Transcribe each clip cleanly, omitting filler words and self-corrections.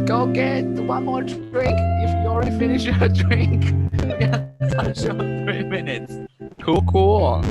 Go get one more drink. If you already finished your drink, we have time show 3 minutes. Cool, cool.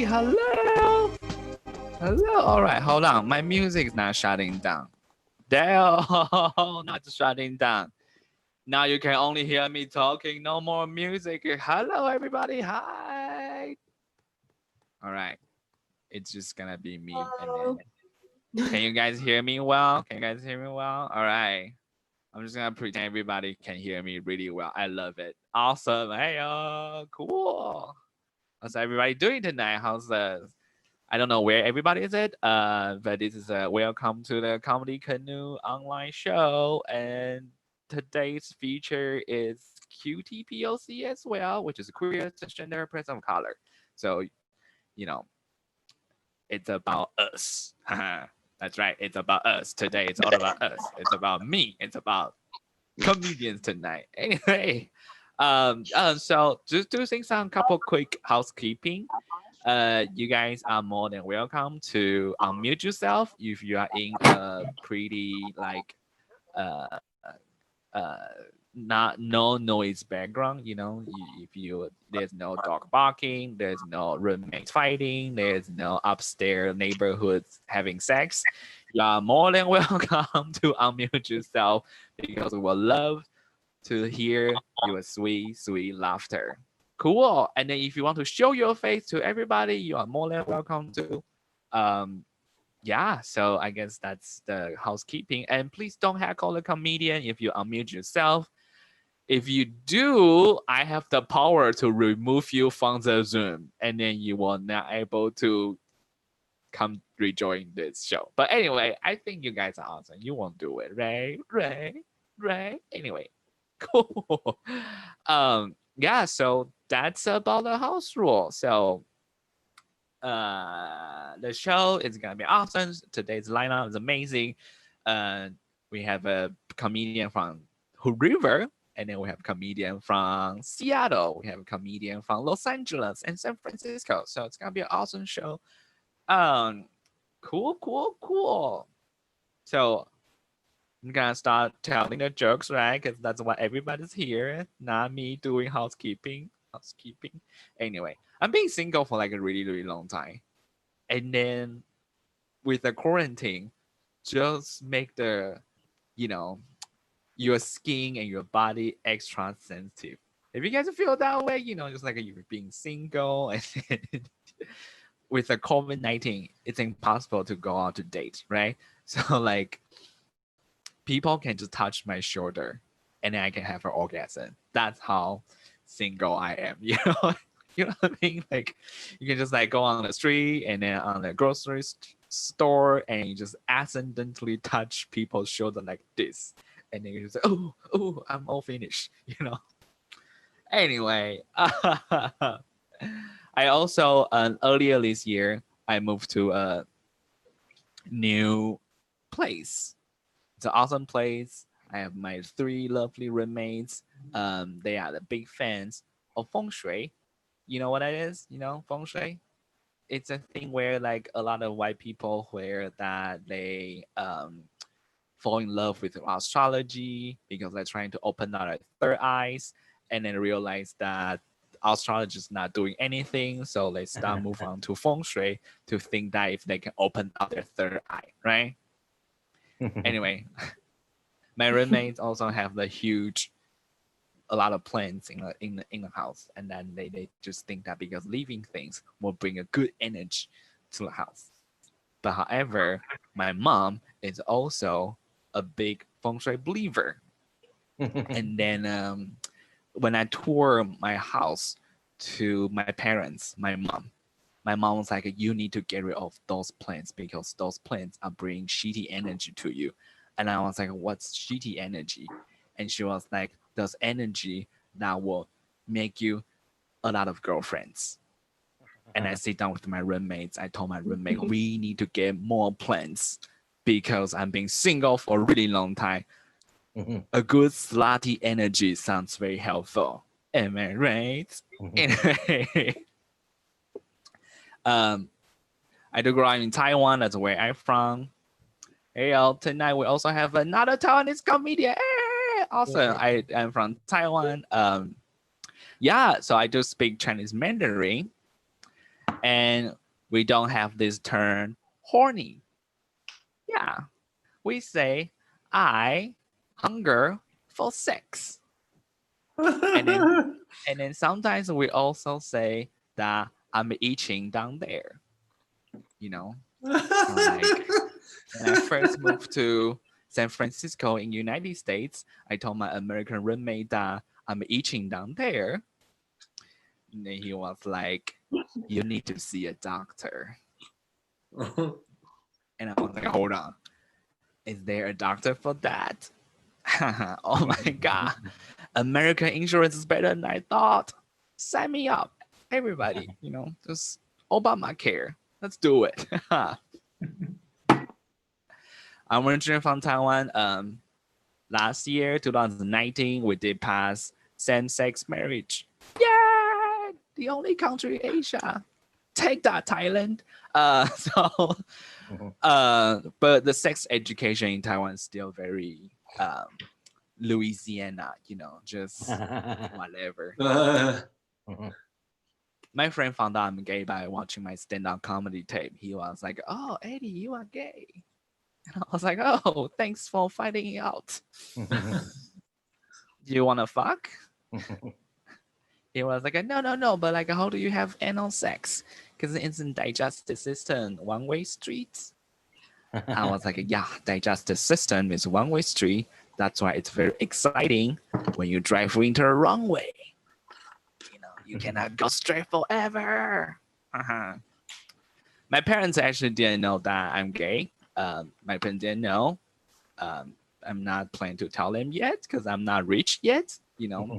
everybody. Hello. Hello. All right, hold on. My music is not shutting down. Damn, not shutting down. Now you can only hear me talking. No more music. Hello, everybody. Hi. All right. It's just gonna be me. And then, can you guys hear me well? Can you guys hear me well? All right. I'm just gonna pretend everybody can hear me really well. I love it. Awesome. Hey, cool. How's everybody doing tonight? How's the? I don't know where everybody is at. But this is a welcome to the Comedy Canoe online show, and today's feature is QTPOC as well, which is queer transgender person of color. So, you know, it's about us. That's right. It's about us. Today it's all about us. It's about me. It's about comedians tonight. Anyway, so just doing some couple quick housekeeping. You guys are more than welcome to unmute yourself if you are in a pretty like uh uh not no noise background. If you there's no dog barking, there's no roommates fighting, there's no upstairs neighborhoods having sex, you are more than welcome to unmute yourself because we would love to hear your sweet laughter. Cool. And then if you want to show your face to everybody, you are more than welcome to. Yeah, so I guess that's the housekeeping. And please don't heckle the comedian if you unmute yourself. If you do, I have the power to remove you from the Zoom, and then you will not able to come rejoin this show. But anyway, I think you guys are awesome. You won't do it, right? Anyway, cool. Yeah, so that's about the house rule. So the show is gonna be awesome. Today's lineup is amazing. We have a comedian from Hood River, and then we have a comedian from Seattle. We have a comedian from Los Angeles and San Francisco. So it's gonna be an awesome show. Cool. So I'm gonna start telling the jokes, right? Because that's what everybody's here, not me doing housekeeping. Anyway, I'm being single for like a really long time, and then with the quarantine, just make your skin and your body extra sensitive. If you guys feel that way, just like you're being single, and with the COVID-19, it's impossible to go out to date, right? So like, people can just touch my shoulder, and then I can have an orgasm. That's how single I am. You know what I mean? Like, you can just like go on the street and then on the grocery store, and you just accidentally touch people's shoulder like this, and then you just say, "Oh, I'm all finished." Anyway, I also earlier this year I moved to a new place. It's an awesome place. I have my 3 lovely roommates. They are the big fans of feng shui. You know what that is? Feng shui. It's a thing where like a lot of white people where that they fall in love with astrology because they're trying to open out their third eyes, and then realize that astrology is not doing anything, so they start move on to feng shui to think that if they can open out their third eye, right? Anyway, my roommates also have a lot of plants in the house, and then they just think that because living things will bring a good energy to the house. But however, my mom is also a big feng shui believer. And then when I tour my house to my parents, my mom was like, "You need to get rid of those plants because those plants are bringing shitty energy to you." And I was like, "What's shitty energy?" And she was like, "Those energy that will make you a lot of girlfriends." And I sit down with my roommates. I told my roommate, "We need to get more plants because I'm being single for a really long time. A good slutty energy sounds very helpful. Am I right?" Anyway, I do grow up in Taiwan. That's where I'm from. Hey, y'all. Tonight we also have another Taiwanese comedian. Hey, awesome. I am from Taiwan. Yeah, so I do speak Chinese Mandarin. And we don't have this term horny. Yeah, we say I hunger for sex. And then sometimes we also say that I'm itching down there. You know, like when I first moved to San Francisco in United States, I told my American roommate that I'm itching down there. And then he was like, "You need to see a doctor." And I was like, "Hold on, is there a doctor for that?" Oh my god, American insurance is better than I thought. Sign me up, everybody. Just Obamacare. Let's do it. I'm originally from Taiwan. Last year, 2019, we did pass same-sex marriage. Yeah, the only country in Asia. Take that, Thailand. But the sex education in Taiwan is still very Louisiana, just whatever. My friend found out I'm gay by watching my stand-up comedy tape. He was like, "Oh, Eddie, you are gay." And I was like, "Oh, thanks for finding it out." Do you want to fuck? He was like, no, but like, how do you have anal sex? Because it's in digestive system, one-way street. I was like, yeah, digestive system is one-way street. That's why it's very exciting when you drive into the wrong way. You cannot go straight forever. My parents actually didn't know that I'm gay. My parents didn't know. I'm not planning to tell them yet because I'm not rich yet.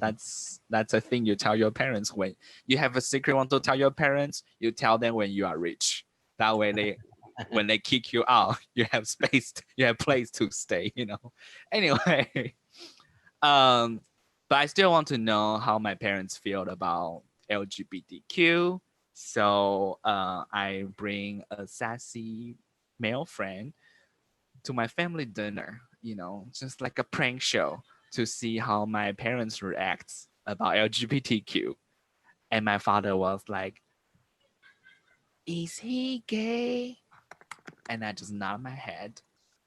That's a thing you tell your parents when you have a secret want to tell your parents. You tell them when you are rich. That way when they kick you out, you have space, you have place to stay. Anyway, but I still want to know how my parents feel about LGBTQ. So I bring a sassy male friend to my family dinner, just like a prank show to see how my parents react about LGBTQ. And my father was like, "Is he gay?" And I just nod my head.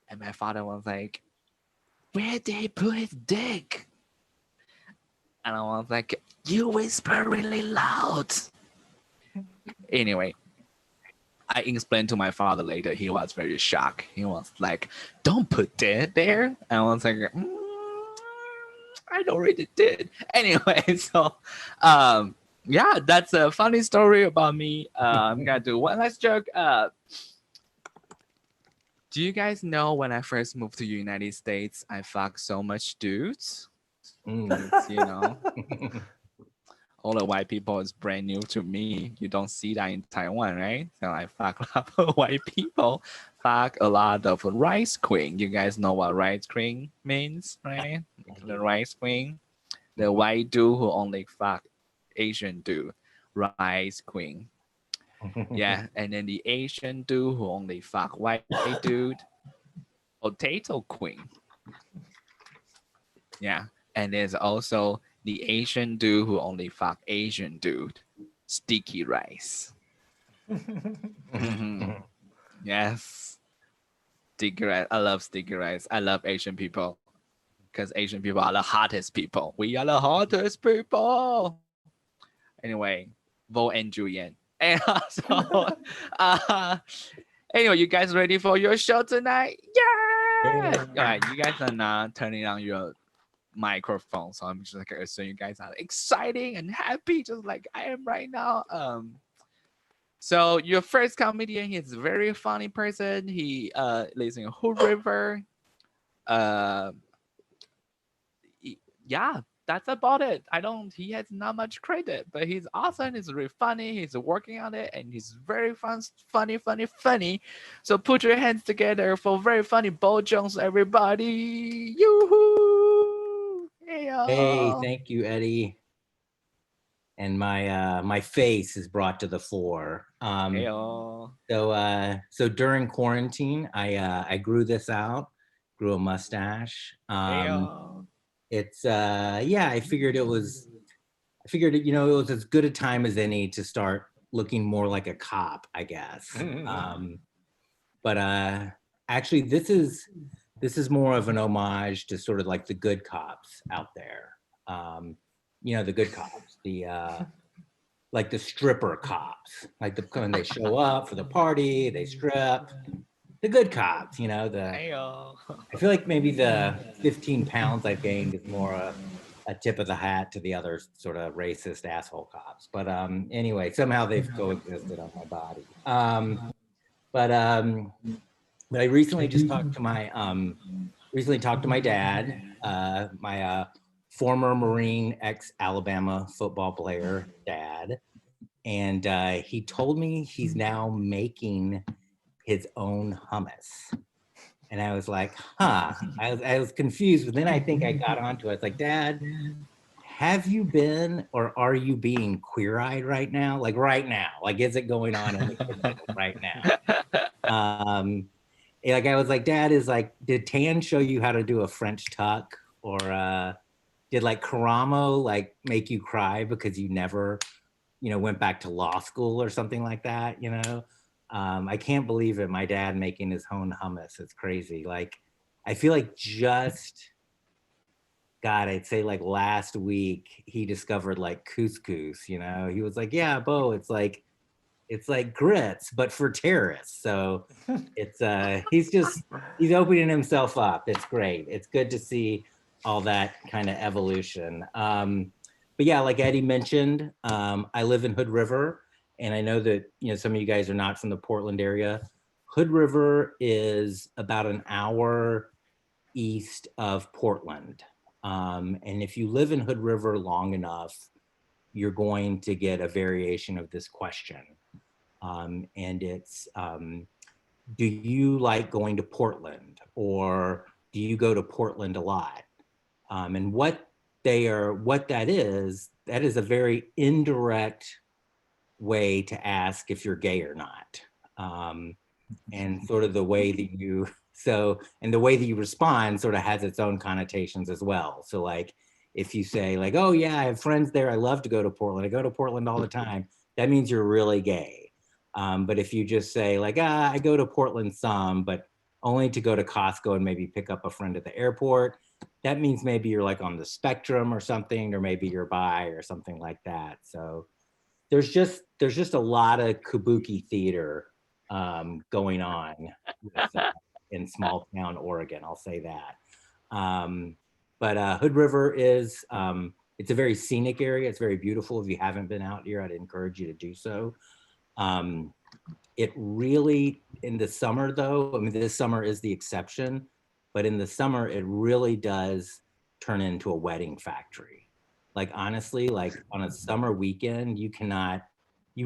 And my father was like, "Where did he put his dick?" And I was like, "You whisper really loud." Anyway, I explained to my father later. He was very shocked. He was like, "Don't put that there." And I was like, I already did. Anyway, so yeah, that's a funny story about me. I'm gonna do one last joke. Do you guys know when I first moved to the United States, I fucked so much dudes? All the white people is brand new to me. You don't see that in Taiwan, right? So I fuck a lot of white people, fuck a lot of rice queen. You guys know what rice queen means, right? The rice queen, the white dude who only fuck Asian dude, rice queen. Yeah, and then the Asian dude who only fuck white dude, potato queen. Yeah, and there's also the Asian dude who only fuck Asian dude, sticky rice. Yes, sticky rice. I love sticky rice. I love Asian people because Asian people are the hottest people. We are the hottest people. Anyway, Vo and Julian. And so, uh, anyway, you guys ready for your show tonight? Yeah! All right, you guys are not turning on your microphone, so I'm just like assuming you guys are exciting and happy, just like I am right now. So your first comedian, he's a very funny person. He lives in Hood River. Uh, yeah, that's about it. He has not much credit, but he's awesome. He's really funny. He's working on it, and he's very funny. So put your hands together for very funny Bo Jones, everybody. Yoo-hoo! Hey, thank you, Eddie. And my face is brought to the fore. So during quarantine, I grew this out, grew a mustache. It's I figured it was as good a time as any to start looking more like a cop, I guess. But actually, this is more of an homage to sort of like the good cops out there. You know, the good cops, the like the stripper cops, like when they show up for the party, they strip. The good cops, you know, I feel like maybe the 15 pounds I've gained is more a tip of the hat to the other sort of racist asshole cops. But anyway, somehow they've coexisted on my body. But I recently just talked to my dad, my former Marine, ex-Alabama football player dad, and he told me he's now making his own hummus. And I was like, huh. I was confused, but then I think I got onto it. I was like, Dad, have you been or are you being queer-eyed right now? Like right now? Like, is it going on in the kitchen right now? Like I was like, Dad, did Tan show you how to do a French tuck? Or did like Karamo like make you cry because you never, you know, went back to law school or something like that, you know? I can't believe it. My dad making his own hummus. It's crazy. Like, I feel like God, I'd say like last week he discovered like couscous, you know? He was like, yeah, Bo, it's like grits, but for terrorists. So it's he's opening himself up. It's great. It's good to see all that kind of evolution. But yeah, like Eddie mentioned, I live in Hood River, and I know that, you know, some of you guys are not from the Portland area. Hood River is about an hour east of Portland. And if you live in Hood River long enough, you're going to get a variation of this question. And it's, do you like going to Portland, or do you go to Portland a lot? And what that is a very indirect way to ask if you're gay or not. And sort of the way that you, and the way that you respond sort of has its own connotations as well. So like, if you say like, oh yeah, I have friends there, I love to go to Portland, I go to Portland all the time, that means you're really gay. But if you just say like, I go to Portland some, but only to go to Costco and maybe pick up a friend at the airport, that means maybe you're like on the spectrum or something, or maybe you're bi or something like that. So there's just a lot of kabuki theater going on in small town Oregon, I'll say that. But Hood River is, it's a very scenic area. It's very beautiful. If you haven't been out here, I'd encourage you to do so. It really, in the summer though, I mean, this summer is the exception, but in the summer, it really does turn into a wedding factory. Like honestly, like on a summer weekend, you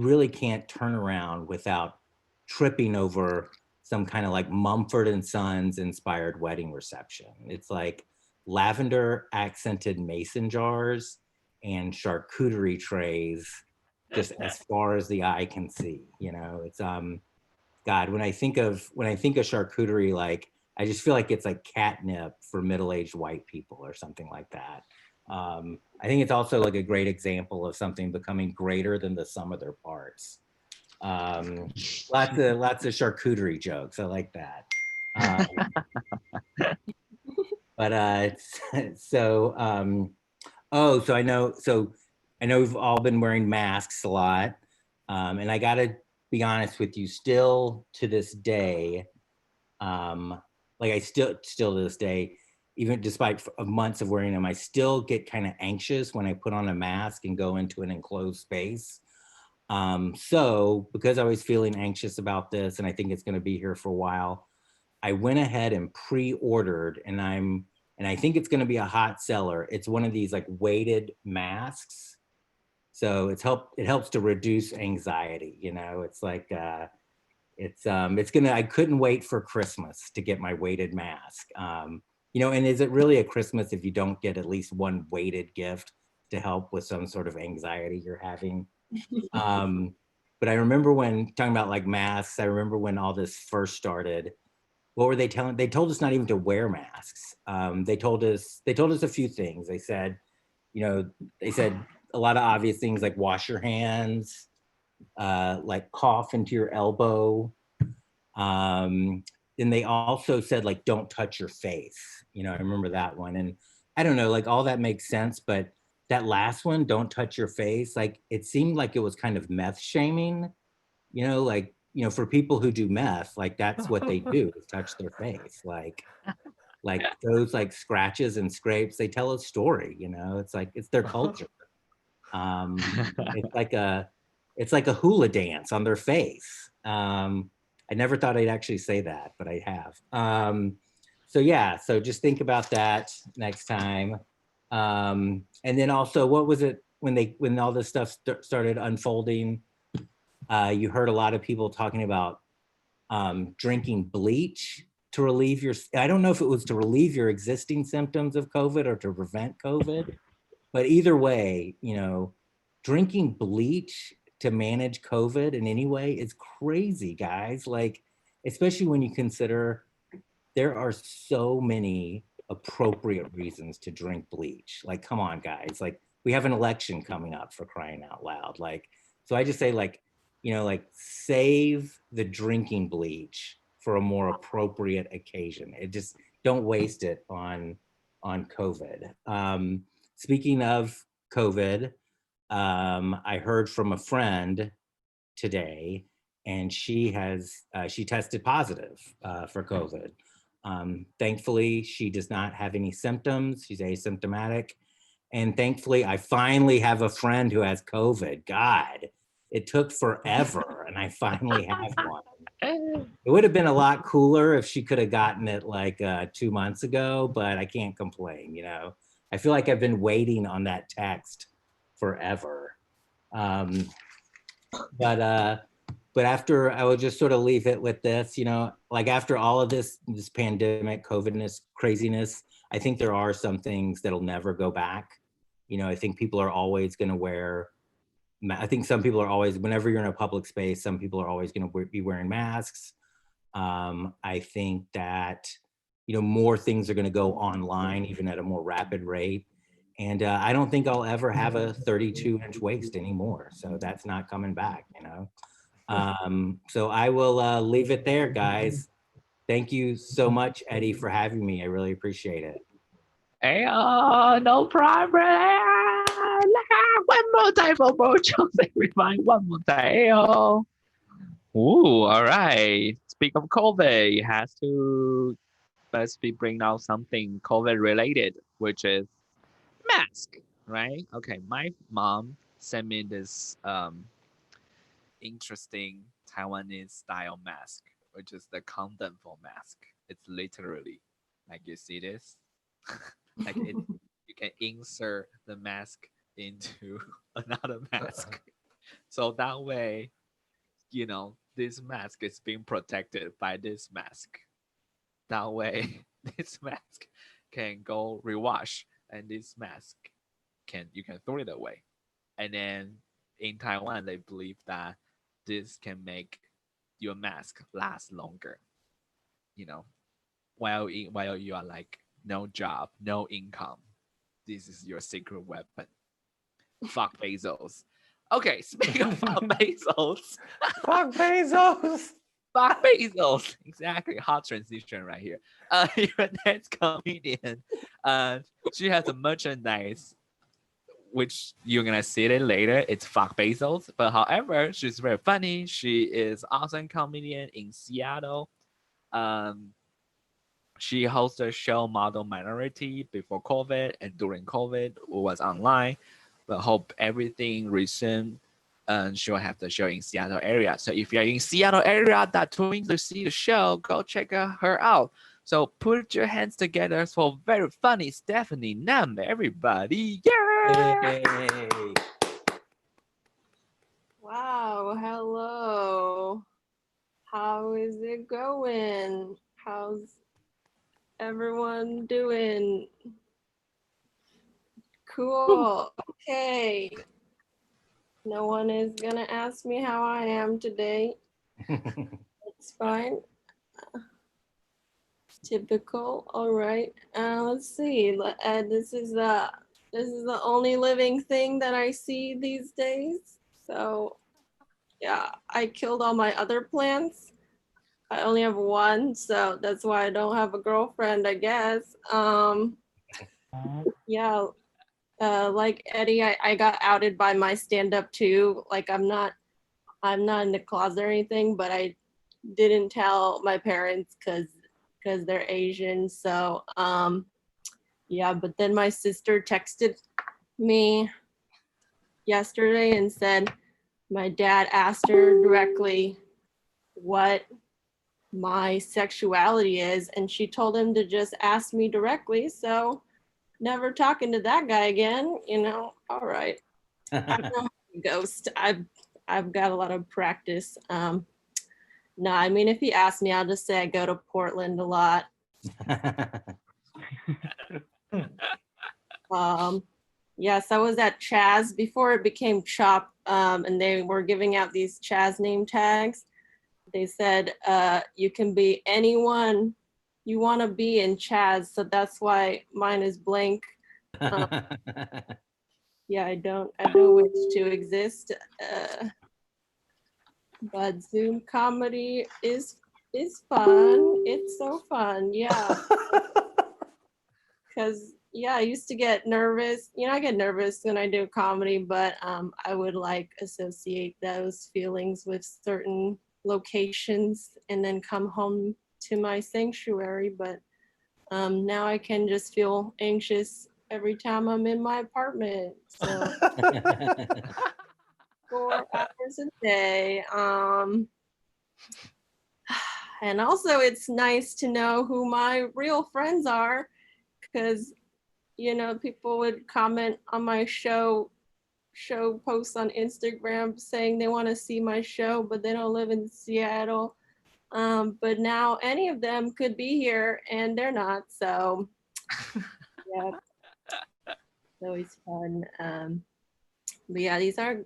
really can't turn around without tripping over some kind of like Mumford and Sons inspired wedding reception. It's like lavender accented mason jars and charcuterie trays just as far as the eye can see. You know, it's God, when I think of charcuterie, like I just feel like it's like catnip for middle-aged white people or something like that. I think it's also like a great example of something becoming greater than the sum of their parts. Lots of charcuterie jokes. I like that. But so so I know we've all been wearing masks a lot, and I gotta be honest with you, still to this day, like I still to this day, even despite months of wearing them, I still get kind of anxious when I put on a mask and go into an enclosed space. So because I was feeling anxious about this, and I think it's going to be here for a while, I went ahead and pre-ordered, and I think it's going to be a hot seller. It's one of these like weighted masks. So it helps to reduce anxiety. You know, it's like, I couldn't wait for Christmas to get my weighted mask. You know, and is it really a Christmas if you don't get at least one weighted gift to help with some sort of anxiety you're having? But I remember when talking about like masks, I remember when all this first started, what were they telling? They told us not even to wear masks. They told us a few things. They said, you know, a lot of obvious things like wash your hands, like cough into your elbow. Then they also said like, don't touch your face. You know, I remember that one. And I don't know, like all that makes sense, but that last one, don't touch your face, like it seemed like it was kind of meth shaming, you know, like, you know, for people who do meth, like that's what they do is touch their face. Like those like scratches and scrapes, they tell a story, you know, it's like, it's their culture. It's like a hula dance on their face. I never thought I'd actually say that, but I have. So yeah, so just think about that next time. And then also, what was it when all this stuff started unfolding? You heard a lot of people talking about drinking bleach to relieve your. I don't know if it was to relieve your existing symptoms of COVID or to prevent COVID, but either way, you know, drinking bleach to manage COVID in any way is crazy, guys. Like, especially when you consider there are so many appropriate reasons to drink bleach. Like, come on, guys. Like, we have an election coming up, for crying out loud. Like, so I just say, like, you know, like save the drinking bleach for a more appropriate occasion. It just don't waste it on COVID. Speaking of COVID, I heard from a friend today, and she tested positive for COVID. Thankfully, she does not have any symptoms. She's asymptomatic. And thankfully, I finally have a friend who has COVID. God, it took forever, and I finally have one. It would have been a lot cooler if she could have gotten it like 2 months ago, but I can't complain, you know. I feel like I've been waiting on that text forever. But after, I will just sort of leave it with this, you know, like after all of this pandemic, COVIDness, craziness, I think there are some things that'll never go back. You know, I think people are always going to wear, I think some people are always, whenever you're in a public space, some people are always going to be wearing masks. I think that, you know, more things are going to go online, even at a more rapid rate. And I don't think I'll ever have a 32-inch waist anymore. So that's not coming back, you know. So I will leave it there, guys. Thank you so much, Eddie, for having me. I really appreciate it. Hey, no problem. One more time for Bojo. Everybody, one more time. Hey, ooh, all right. Speak of COVID, it has to first be bring out something COVID related, which is mask, right? Okay, my mom sent me this interesting Taiwanese style mask, which is the condom for mask. It's literally like you see this, like it, you can insert the mask into another mask, so that way, you know, this mask is being protected by this mask. That way, this mask can go rewash, and this mask you can throw it away. And then in Taiwan, they believe that this can make your mask last longer. You know, while you are like no job, no income, this is your secret weapon. Fuck Bezos. Okay, speaking of fuck Bezos, Fuck Bezos. fuck Bezos. Exactly, hot transition right here. Your next comedian, she has a merchandise which you're gonna see it later. It's fuck Bezos, but however, she's very funny. She is awesome comedian in Seattle. Um, she hosted a show Model Minority before COVID, and during COVID it was online. But hope everything resumed, and she'll have the show in Seattle area. So if you're in Seattle area that tuned to see the show, go check her out. So put your hands together for very funny Stephanie Nam, everybody. Yeah! Yay. Wow, hello. How is it going? How's everyone doing? Cool. Okay. No one is gonna ask me how I am today. It's fine. Typical. All right. Let's see. This is the only living thing that I see these days. So Yeah, I killed all my other plants. I only have one, so that's why I don't have a girlfriend, I guess. Yeah, like Eddie, I got outed by my stand-up too. Like I'm not in the closet or anything, but I didn't tell my parents because they're Asian. So yeah, but then my sister texted me yesterday and said my dad asked her directly what my sexuality is, and she told him to just ask me directly. So never talking to that guy again, all right. I don't know how to ghost. I've got a lot of practice. No, I mean, if he asks me, I'll just say I go to Portland a lot. Yes, I was at Chaz before it became Chop, and they were giving out these Chaz name tags. They said you can be anyone you want to be in Chaz, so that's why mine is blank. Yeah, I don't wish to exist. But Zoom comedy is fun. It's so fun. Yeah. Because I used to get nervous. I get nervous when I do comedy, but I would like associate those feelings with certain locations and then come home to my sanctuary. But now I can just feel anxious every time I'm in my apartment. So 4 hours a day. And also it's nice to know who my real friends are, because people would comment on my show posts on Instagram saying they want to see my show, but they don't live in Seattle. But now any of them could be here and they're not. So yeah, it's always fun. But yeah, these are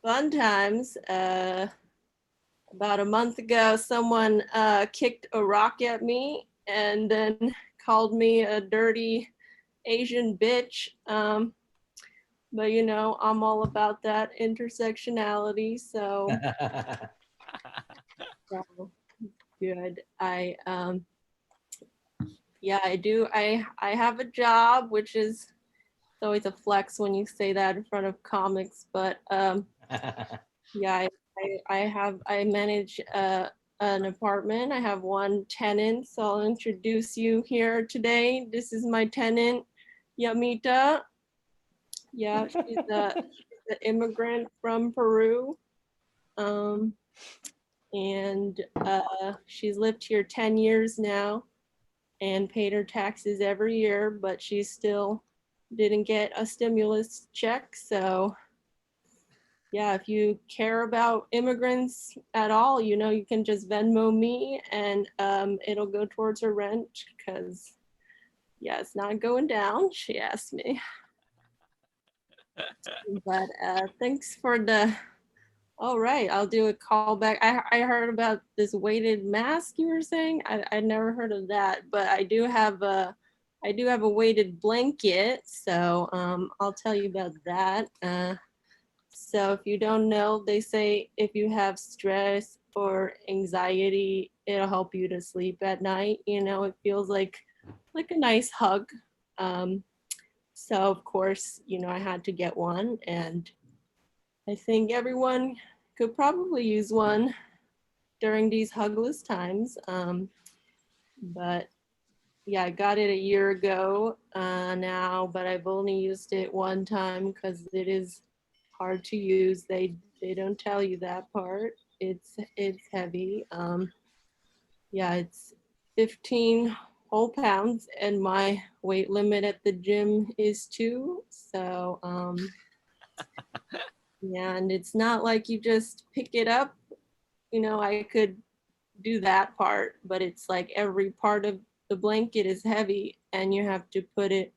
fun times. About a month ago, someone kicked a rock at me and then called me a dirty Asian bitch. But I'm all about that intersectionality. So, so good. I do. I have a job, which is always a flex when you say that in front of comics. But yeah, I manage an apartment. I have one tenant, so I'll introduce you here today. This is my tenant, Yamita. Yeah, she's an immigrant from Peru. And she's lived here 10 years now and paid her taxes every year, but she still didn't get a stimulus check. So yeah, if you care about immigrants at all, you can just Venmo me and it'll go towards her rent, because yeah, it's not going down, she asked me. But thanks for the, all right, I'll do a callback. I heard about this weighted mask you were saying. I never heard of that, but I do have a weighted blanket, so I'll tell you about that. So if you don't know, they say if you have stress or anxiety, it'll help you to sleep at night. It feels like a nice hug. So of course, I had to get one, and I think everyone could probably use one during these hugless times. But yeah, I got it a year ago now, but I've only used it one time because it is hard to use. They don't tell you that part. It's heavy. Yeah, it's 15 whole pounds, and my weight limit at the gym is 2. So yeah, and it's not like you just pick it up. I could do that part, but it's like every part of the blanket is heavy, and you have to put it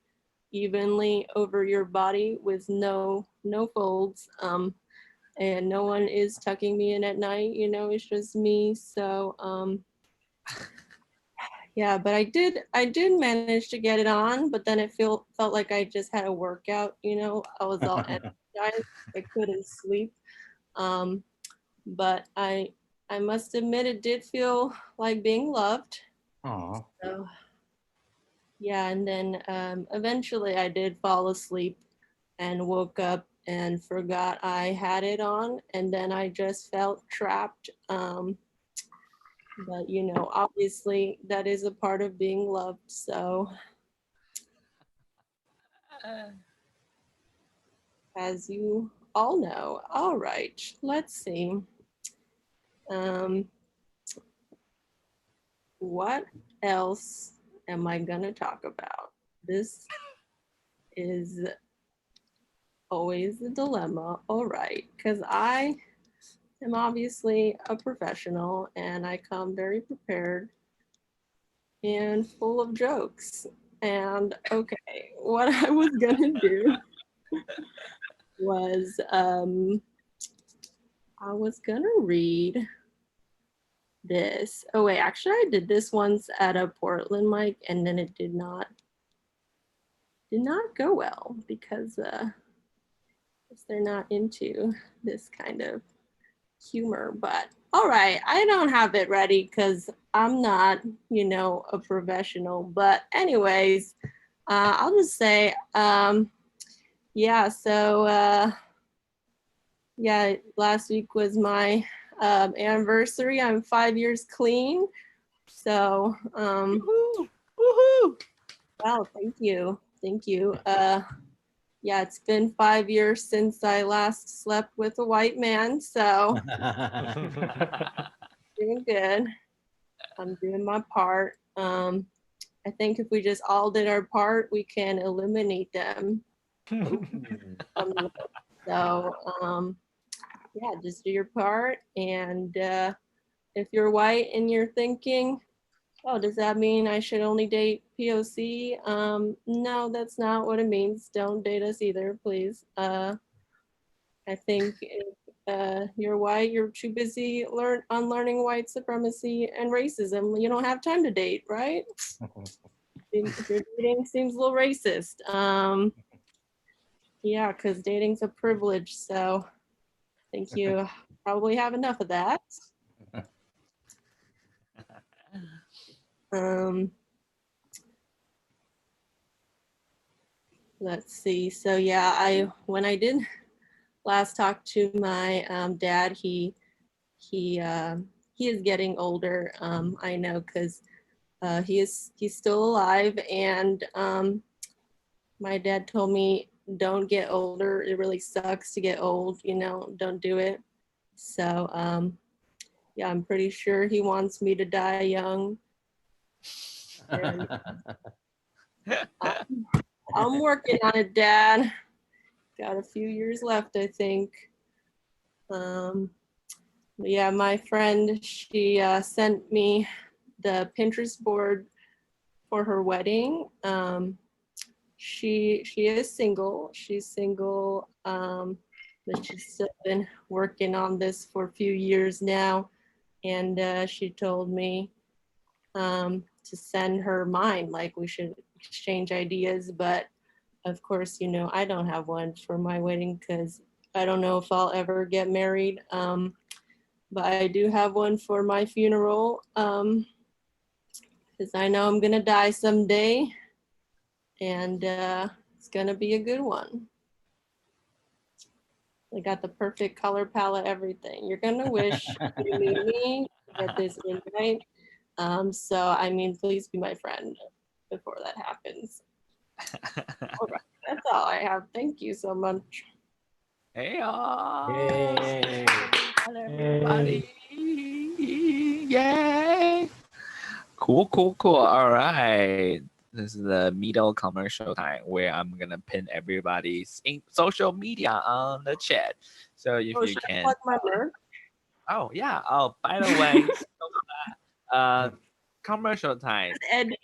evenly over your body with no folds. And no one is tucking me in at night, it's just me. So yeah, but I did manage to get it on, but then it felt like I just had a workout. I was all energized. I couldn't sleep. but I must admit it did feel like being loved. Aw. So yeah, and then eventually I did fall asleep and woke up and forgot I had it on, and then I just felt trapped. But you know, obviously that is a part of being loved. So as you all know, all right, let's see. What else am I gonna talk about? This is always a dilemma. All right, because I am obviously a professional and I come very prepared and full of jokes. And okay, what I was gonna do was I was gonna read this. Oh wait, actually I did this once at a Portland mic and then it did not go well because they're not into this kind of humor. But all right, I don't have it ready because I'm not, you know, a professional. But anyways, I'll just say, yeah. So yeah, last week was my anniversary. I'm 5 years clean. So Woohoo! Woohoo! wow, thank you, thank you. Yeah, it's been 5 years since I last slept with a white man. So doing good. I'm doing my part. I think if we just all did our part, we can eliminate them from the list. So yeah, just do your part. And if you're white and you're thinking, oh, does that mean I should only date POC? No, that's not what it means. Don't date us either, please. I think if you're white, you're too busy unlearning white supremacy and racism. You don't have time to date, right? If you're dating, seems a little racist. Yeah, because dating's a privilege. So I think you probably have enough of that. Let's see. So yeah, when I did last talk to my dad, he is getting older. I know because he's still alive, and my dad told me don't get older. It really sucks to get old. You know, don't do it. So yeah, I'm pretty sure he wants me to die young. And, I'm working on it, Dad. Got a few years left, I think. Yeah, my friend, she sent me the Pinterest board for her wedding. She is single. She's single, but she's still been working on this for a few years now. And she told me to send her mine, like we should exchange ideas. But of course, you know, I don't have one for my wedding because I don't know if I'll ever get married. But I do have one for my funeral because I know I'm gonna die someday, and it's gonna be a good one. I got the perfect color palette, everything. You're gonna wish you knew me to get this invite. So I mean, please be my friend before that happens. All right, that's all I have. Thank you so much. Hey, Yay. hello everybody. Yay. Cool. All right. This is the middle commercial time where I'm gonna pin everybody's social media on the chat. So if you should I can. plug my merch? Oh yeah. Oh, by the way, commercial time. Eddie,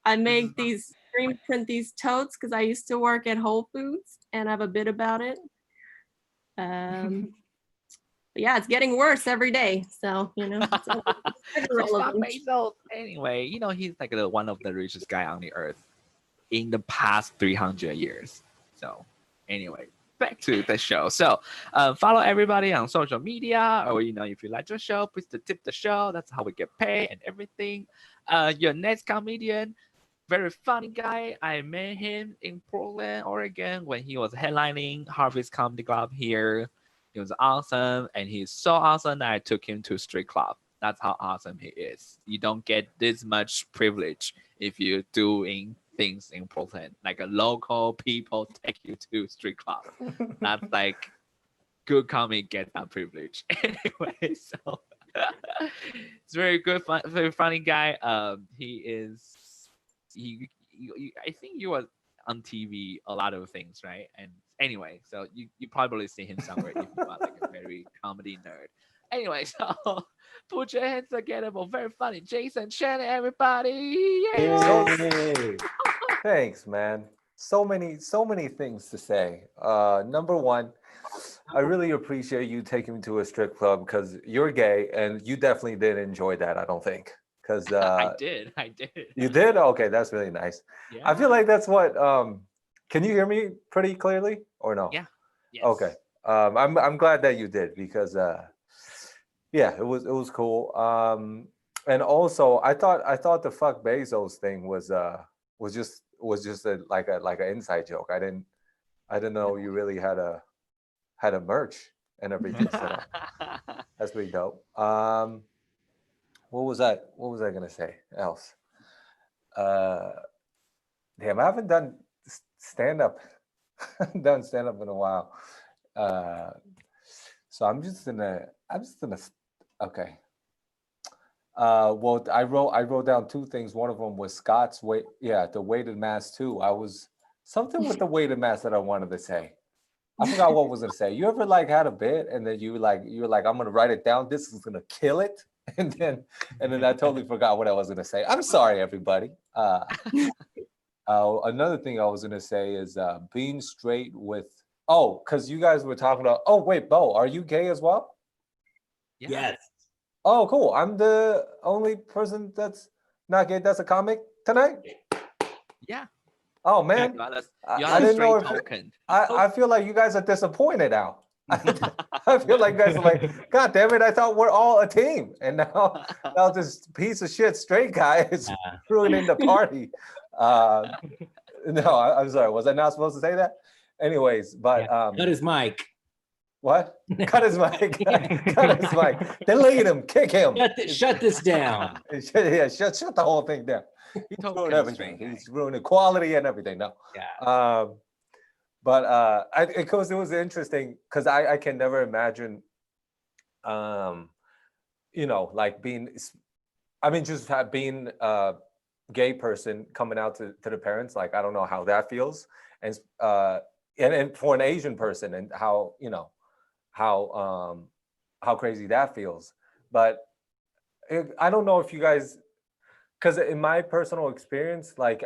I make these screen print these totes because I used to work at Whole Foods and I have a bit about it. But yeah, it's getting worse every day. So, you know, it's So Scott irrelevant. Bezos, anyway, you know, he's like one of the richest guy on the earth in the past 300 years. So anyway, back to the show. So follow everybody on social media, or if you like the show, please tip the show. That's how we get paid and everything. Your next comedian, very funny guy. I met him in Portland, Oregon when he was headlining Harvey's Comedy Club here. He was awesome, and he's so awesome that I took him to strip club. That's how awesome he is. You don't get this much privilege if you're doing things in Portland. Like a local people take you to street club. That's like good comic get that privilege. Anyway, so it's very good, very funny guy. He is I think you were on TV a lot of things, right? And anyway, so you probably see him somewhere if you are like a very comedy nerd. Anyway, so put your hands together for very funny Jason Shannon, everybody. Yay. Thanks, man. So many things to say. Number one, I really appreciate you taking me to a strip club because you're gay and you definitely did enjoy that, I don't think. Because I did. You did? Okay, that's really nice. Yeah. I feel like that's what can you hear me pretty clearly or no? Yeah. Yes. Okay. I'm glad that you did because yeah, it was cool. And also I thought the fuck Bezos thing was just like an inside joke. I didn't know you really had a merch and everything set up. That's pretty dope. What was I gonna say else? Damn, I haven't done stand up in a while. So I'm just gonna okay. Well, I wrote down two things. One of them was Scott's the weighted mask too. I was something with the weighted mask that I wanted to say. I forgot what I was gonna say. You ever like had a bit and then you were like, I'm gonna write it down. This is gonna kill it, and then I totally forgot what I was gonna say. I'm sorry, everybody. Another thing I was gonna say is being straight with. Oh, because you guys were talking about. Oh wait, Bo, are you gay as well? Yeah. Yes. Oh, cool. I'm the only person that's not gay. That's a comic tonight. Yeah. Oh man, I didn't know if token. I feel like you guys are disappointed now. I feel like you guys are like, God damn it! I thought we're all a team, and now this piece of shit straight guy is ruining the party. No, I'm sorry. Was I not supposed to say that? Anyways, but cut his mic. What? Cut his mic. Cut his mic. Delete him. Kick him. Shut this down. Shut the whole thing down. He's ruined everything. He's ruining quality and everything. No. Yeah. But it was interesting because I can never imagine, like being a gay person coming out to the parents. Like I don't know how that feels, and for an Asian person and how crazy that feels. But I don't know if you guys, because in my personal experience, like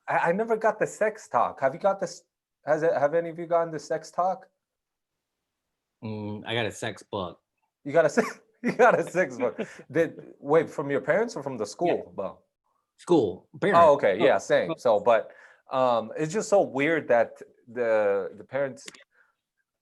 I never got the sex talk. Have you got this? Have any of you gotten the sex talk? I got a sex book. You got a sex book. Wait, from your parents or from the school? Yeah. Bo? School. Parents. Oh, okay, yeah, same. So, but it's just so weird that the parents.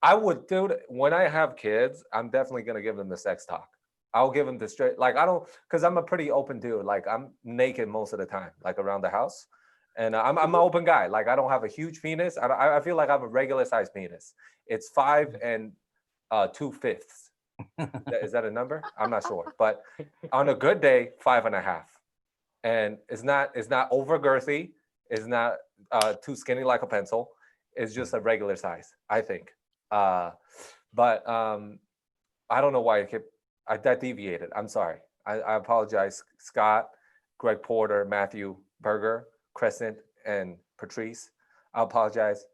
I would, dude. When I have kids, I'm definitely gonna give them the sex talk. I'll give them the straight. Like I don't, because I'm a pretty open dude. Like I'm naked most of the time, like around the house. And I'm an open guy. Like I don't have a huge penis. I feel like I have a regular sized penis. It's 5 2/5. Is that a number? I'm not sure. But on a good day, 5.5. And it's not over girthy. It's not too skinny like a pencil. It's just a regular size, I think. But I don't know why that deviated. I'm sorry. I apologize, Scott, Greg Porter, Matthew Berger, Crescent, and Patrice. I apologize.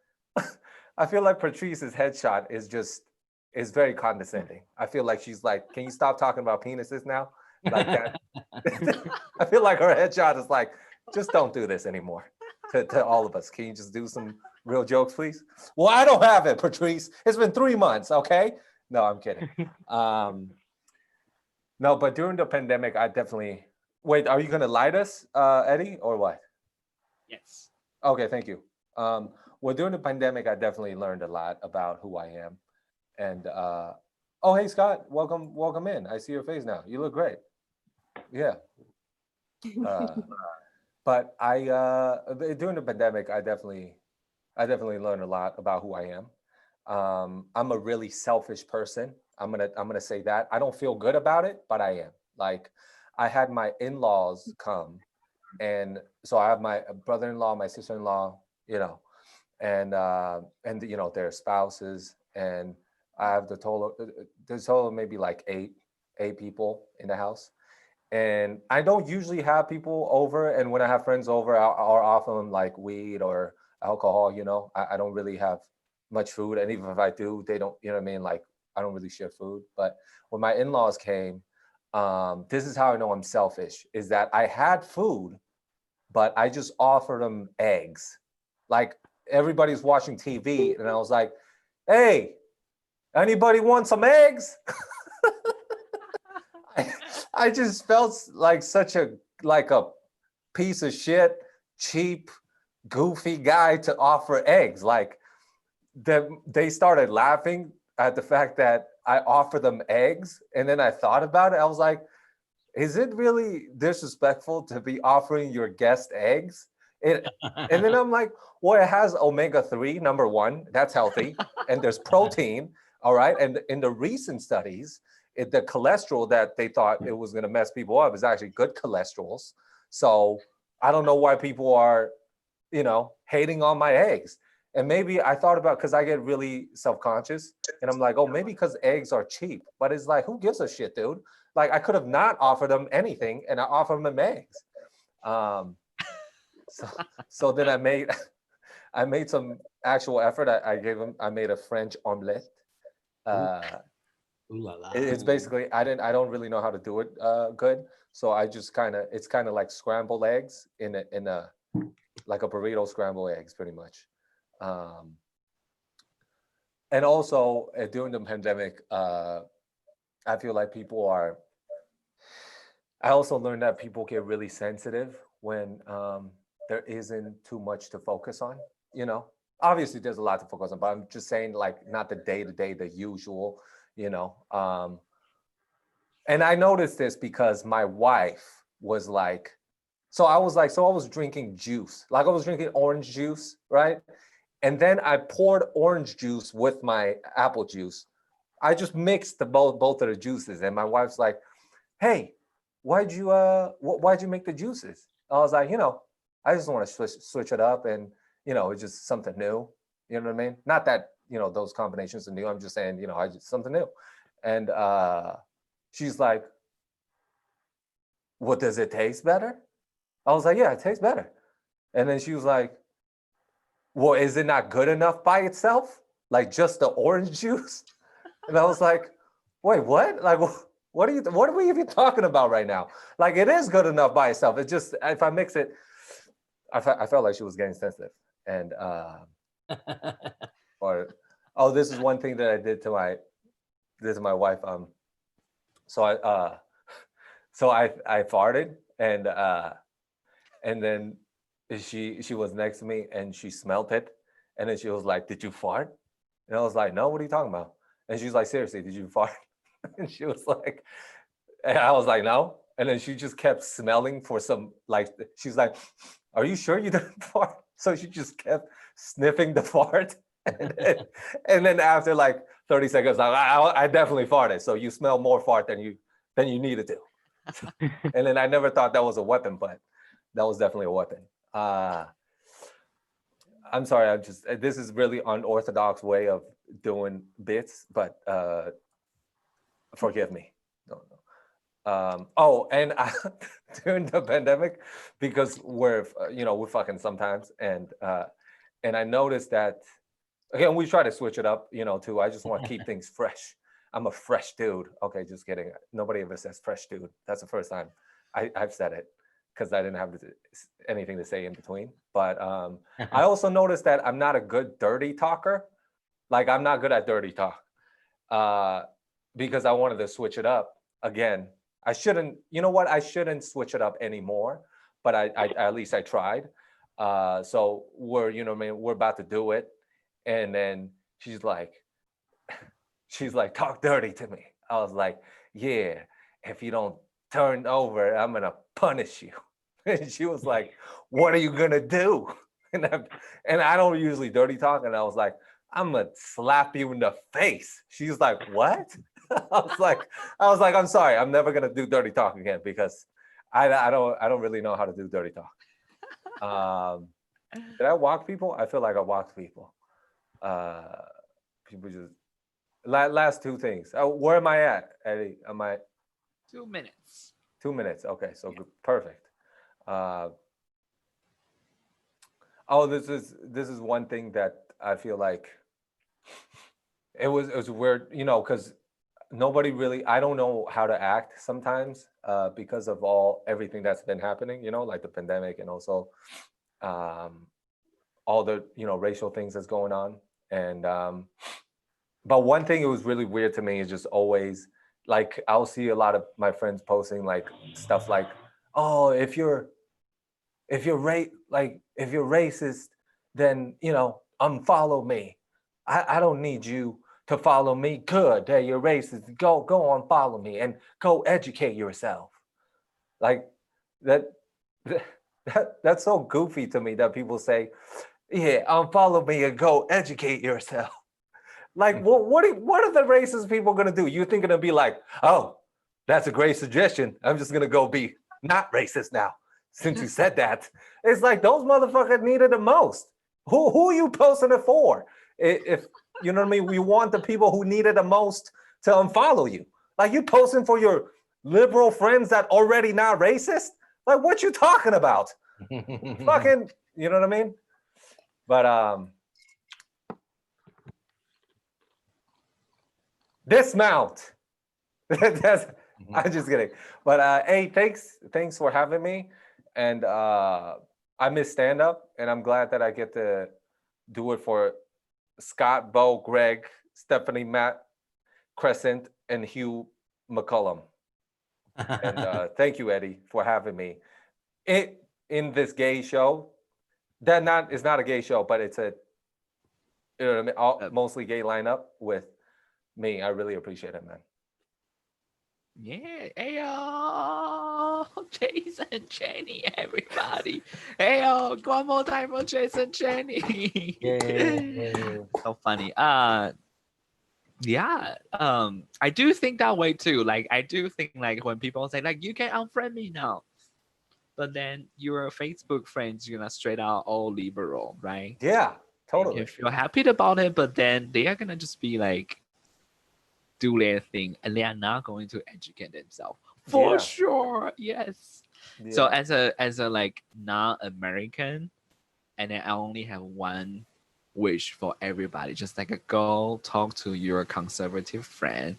I feel like Patrice's headshot is very condescending. I feel like she's like, can you stop talking about penises now? Like that. I feel like her headshot is like, just don't do this anymore to all of us. Can you just do some real jokes, please? Well, I don't have it, Patrice. It's been 3 months, okay? No, I'm kidding. No, but during the pandemic, I definitely... Wait, are you going to light us, Eddie, or what? Yes. Okay, thank you. Well, during the pandemic, I definitely learned a lot about who I am. And oh, hey Scott, welcome in. I see your face now. You look great. Yeah. Uh, but during the pandemic, I definitely learned a lot about who I am. I'm a really selfish person. I'm gonna say that. I don't feel good about it, but I am. Like, I had my in-laws come, and so I have my brother-in-law, my sister-in-law, you know, and their spouses, and I have there's total maybe like eight people in the house. And I don't usually have people over, and when I have friends over, I'll offer them like weed or alcohol. I don't really have much food, and even if I do, they don't. You know what I mean? Like, I don't really share food. But when my in-laws came, this is how I know I'm selfish: is that I had food, but I just offered them eggs. Like, everybody's watching TV, and I was like, "Hey, anybody want some eggs?" I just felt like such a piece of shit, cheap, goofy guy to offer eggs. Like, they started laughing at the fact that I offered them eggs, and then I thought about it. I was like, is it really disrespectful to be offering your guest eggs? And then I'm like, well, it has omega-3, number one, that's healthy, and there's protein, all right? And in the recent studies, the cholesterol that they thought it was going to mess people up is actually good cholesterols. So I don't know why people are, hating on my eggs. And maybe I thought about, because I get really self-conscious, and I'm like, oh, maybe because eggs are cheap. But it's like, who gives a shit, dude? Like, I could have not offered them anything, and I offered them eggs. So then I made some actual effort. I made a French omelette. Ooh la la. It's basically, I don't really know how to do it good. So I just it's kind of like scrambled eggs in a like a burrito scrambled eggs, pretty much. And also during the pandemic, I feel like I also learned that people get really sensitive when there isn't too much to focus on. Obviously there's a lot to focus on, but I'm just saying, like, not the day to day, the usual. And I noticed this because my wife was like, so I was drinking juice, like I was drinking orange juice, right? And then I poured orange juice with my apple juice. I just mixed both of the juices, and my wife's like, "Hey, why'd you make the juices?" I was like, I just want to switch it up, and it's just something new. You know what I mean? Not that those combinations are new. I'm just saying, I just something new. And she's like, "What, does it taste better?" I was like, "Yeah, it tastes better." And then she was like, "Well, is it not good enough by itself? Like, just the orange juice?" And I was like, "Wait, what? Like, what are we even talking about right now? Like, it is good enough by itself. It just, if I mix it," I felt like she was getting sensitive. And oh, this is one thing that I did to my wife. So I farted, and then she was next to me, and she smelled it, and then she was like, "Did you fart?" And I was like, "No, what are you talking about?" And she's like, "Seriously, did you fart?" And she was like, and I was like, "No." And then she just kept smelling for some, like, she's like, "Are you sure you didn't fart?" So she just kept sniffing the fart. And then after like 30 seconds, I definitely farted. So you smell more fart than you needed to. And then I never thought that was a weapon, but that was definitely a weapon. I'm sorry, this is really unorthodox way of doing bits, but forgive me. No. Oh, and during the pandemic, because we're fucking sometimes, and I noticed that, again, we try to switch it up, too. I just want to keep things fresh. I'm a fresh dude. Okay, just kidding. Nobody ever says fresh dude. That's the first time I've said it, because I didn't have anything to say in between. But I also noticed that I'm not a good dirty talker. Like, I'm not good at dirty talk, because I wanted to switch it up. Again, I shouldn't, I shouldn't switch it up anymore, but I at least I tried. So we're, you know what I mean, we're about to do it. And then she's like, talk dirty to me. I was like, yeah, if you don't turn over, I'm gonna punish you. And she was like, what are you gonna do? And I don't usually dirty talk. And I was like, I'm gonna slap you in the face. She's like, what? I was like, I'm sorry, I'm never gonna do dirty talk again because I don't really know how to do dirty talk. Did I walk people? I feel like I walked people. People just last two things. Where am I at, Eddie? Am I 2 minutes. 2 minutes? Okay, so good, perfect. Oh, this is one thing that I feel like it was weird, you know, because nobody really, I don't know how to act sometimes because of everything that's been happening, you know, like the pandemic and also all the, you know, racial things that's going on. And but one thing it was really weird to me is just always like I'll see a lot of my friends posting like stuff like, oh, if you're racist, then, you know, unfollow me. I don't need you to follow me. Good, that you're racist. Go unfollow me and go educate yourself. Like that's so goofy to me that people say, yeah, unfollow me and go educate yourself. Like, what are the racist people gonna do? You think gonna be like, oh, that's a great suggestion. I'm just gonna go be not racist now. Since you said that, it's like those motherfuckers need it the most. Who are you posting it for? If you know what I mean, we want the people who need it the most to unfollow you. Like you posting for your liberal friends that already not racist. Like what you talking about? Fucking, you know what I mean? But dismount. That's, I'm just kidding. But hey, thanks for having me. And I miss stand up, and I'm glad that I get to do it for Scott, Bo, Greg, Stephanie, Matt, Crescent, and Hugh McCullum. And thank you, Eddie, for having me in this gay show. It's not a gay show, but it's a, you know what I mean, mostly gay lineup with me. I really appreciate it, man. Yeah, hey yo, Jason, Jenny, everybody. Hey yo, one more time for Jason, Jenny. Yeah. So funny. Yeah. I do think that way too. Like, I do think like when people say like you can unfriend me now, but then your Facebook friends, you're gonna straight out all liberal, right? Yeah, You totally. can feel happy about it, but then they are gonna just be like do their thing and they are not going to educate themselves for Yeah. sure. Yes. Yeah. So as a like non-American, and then I only have one wish for everybody, just like go talk to your conservative friend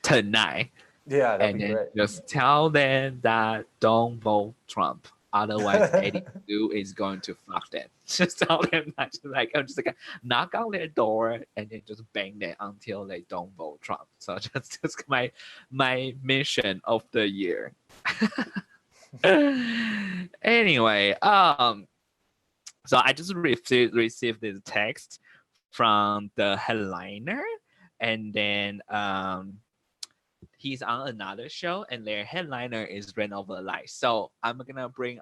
tonight, yeah, that'd and be then great. just tell them that don't vote Trump. Otherwise, anything to do is going to fuck them. Just tell them that. Just like I'm just like knock on their door and then just bang them until they don't vote Trump. So just my mission of the year. Anyway, so I just received this text from the headliner, and then he's on another show, and their headliner is Ran Over Light. So I'm gonna bring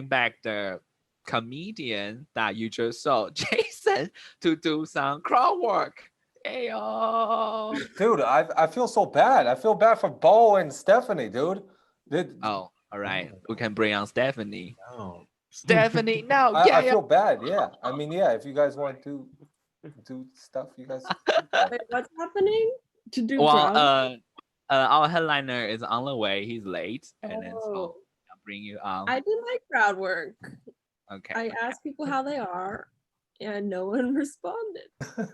back the comedian that you just saw, Jason, to do some crowd work. Ayo. Dude, I feel so bad. I feel bad for Bo and Stephanie, dude. Oh, all right. We can bring on Stephanie. Oh. Stephanie, no, I feel bad. Yeah. I mean, yeah, if you guys want to do stuff, you guys. Wait, what's happening? To do Well, crowd? our headliner is on the way. He's late, and then so Oh, I'll bring you on. I do like crowd work. Okay. I asked people how they are, and no one responded. All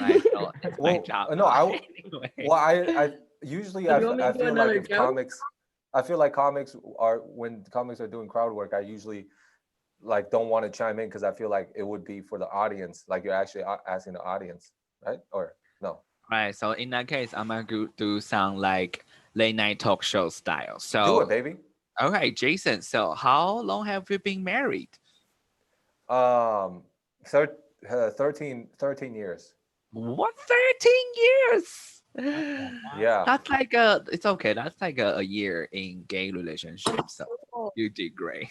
right. So it's my Well, job. no, Anyway. Well, I usually Do you want me to do feel like another if joke? comics, I feel like comics are when comics are doing crowd work, I usually like don't want to chime in because I feel like it would be for the audience, like you're actually asking the audience, right? Or no? Right. So in that case, I'm gonna do some like late night talk show style. Do So it, baby. Okay, Jason. So how long have you been married? Um, thir- 13 years. What, 13 years? Yeah. That's like it's okay. That's like a year in gay relationship. So you did great.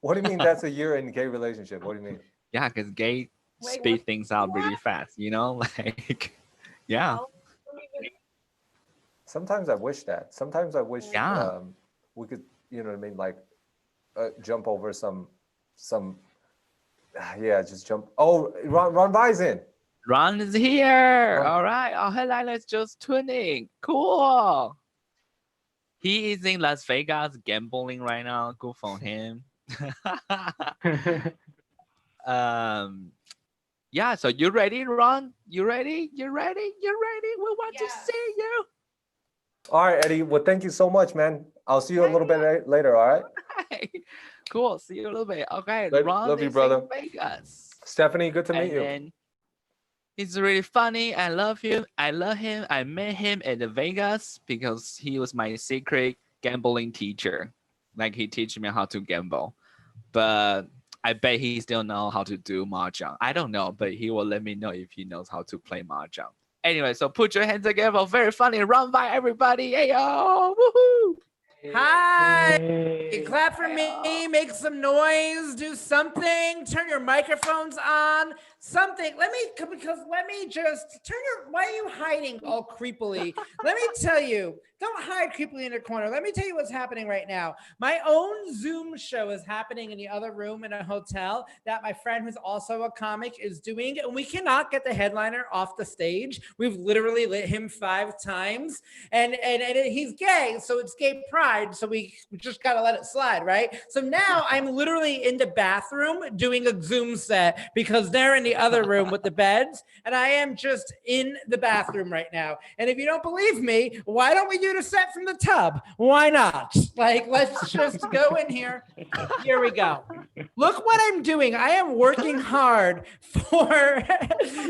What do you mean that's a year in gay relationship? What do you mean? Yeah, because gay Wait, speed things out really what? fast, like, yeah, Sometimes I wish that. Sometimes I wish yeah. we could, you know what I mean, like jump over some yeah, just jump. Oh, Ron Bison. Ron is here. Ron, All right. Our headliner's just tuning. Cool. He is in Las Vegas gambling right now. Good for him. um, yeah. So you ready, Ron? You ready? You ready? You ready? We want to see you. all right, Eddie. Well, thank you so much, man. I'll see you a little bit later. All right. Cool. See you a little bit. Okay. Love Ron you, is brother. in Vegas. Stephanie, good to meet And you. then he's really funny. I love him. I love him. I met him at the Vegas because he was my secret gambling teacher. Like he teach me how to gamble. But I bet he still know how to do mahjong. I don't know, but he will let me know if he knows how to play mahjong. Anyway, so put your hands together. Very funny. Run by everybody. Hey yo. Woohoo. Hi. Clap for me. Make some noise. Do something. Turn your microphones on. Something. Let me just turn your. Why are you hiding all creepily? Let me tell you. Don't hide creepily in a corner. Let me tell you what's happening right now. My own Zoom show is happening in the other room in a hotel that my friend, who's also a comic, is doing. And we cannot get the headliner off the stage. We've literally lit him 5 times. And he's gay, so it's gay pride. So we just got to let it slide, right? So now I'm literally in the bathroom doing a Zoom set because they're in the other room with the beds. And I am just in the bathroom right now. And if you don't believe me, why don't we do the set from the tub? Why not? Like, let's just go in here. Here we go. Look what I'm doing. I am working hard for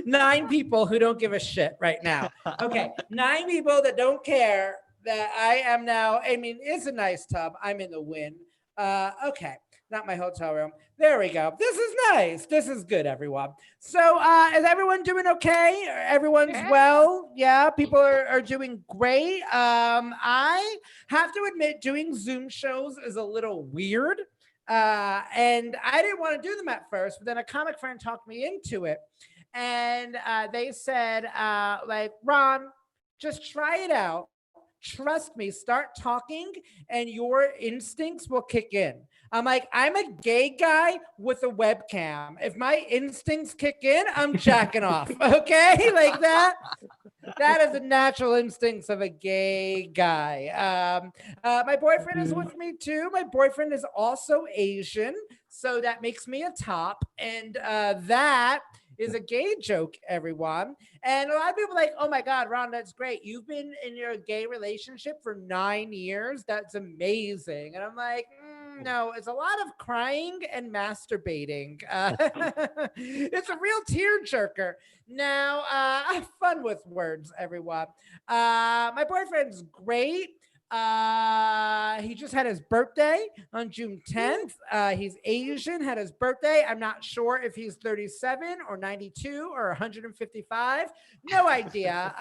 9 people who don't give a shit right now. Okay, 9 people that don't care that I am now. I mean, it's a nice tub. I'm in the wind. Okay, not my hotel room. There we go. This is nice. This is good, everyone. So is everyone doing okay? Everyone's well? Yeah, people are doing great. I have to admit, doing Zoom shows is a little weird. And I didn't want to do them at first, but then a comic friend talked me into it. And they said, like, Ron, just try it out. Trust me, start talking and your instincts will kick in. I'm like, I'm a gay guy with a webcam. If my instincts kick in, I'm jacking off. Okay? Like that. That is the natural instincts of a gay guy. My boyfriend is with me too. My boyfriend is also Asian, so that makes me a top. And that is a gay joke, everyone. And a lot of people are like, oh my God, Ron, that's great. You've been in your gay relationship for 9 years. That's amazing. And I'm like, no, it's a lot of crying and masturbating. It's a real tearjerker. Now, have fun with words, everyone. My boyfriend's great. He just had his birthday on June 10th. He's Asian, had his birthday. I'm not sure if he's 37 or 92 or 155. No idea.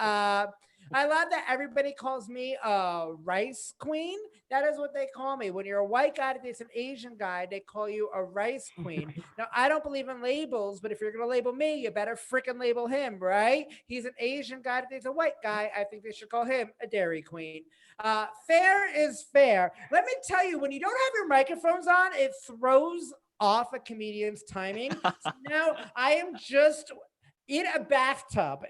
I love that everybody calls me a rice queen. That is what they call me. When you're a white guy that dates an Asian guy, they call you a rice queen. Now, I don't believe in labels, but if you're going to label me, you better freaking label him, right? He's an Asian guy that dates a white guy. I think they should call him a dairy queen. Fair is fair. Let me tell you, when you don't have your microphones on, it throws off a comedian's timing. So now I am just in a bathtub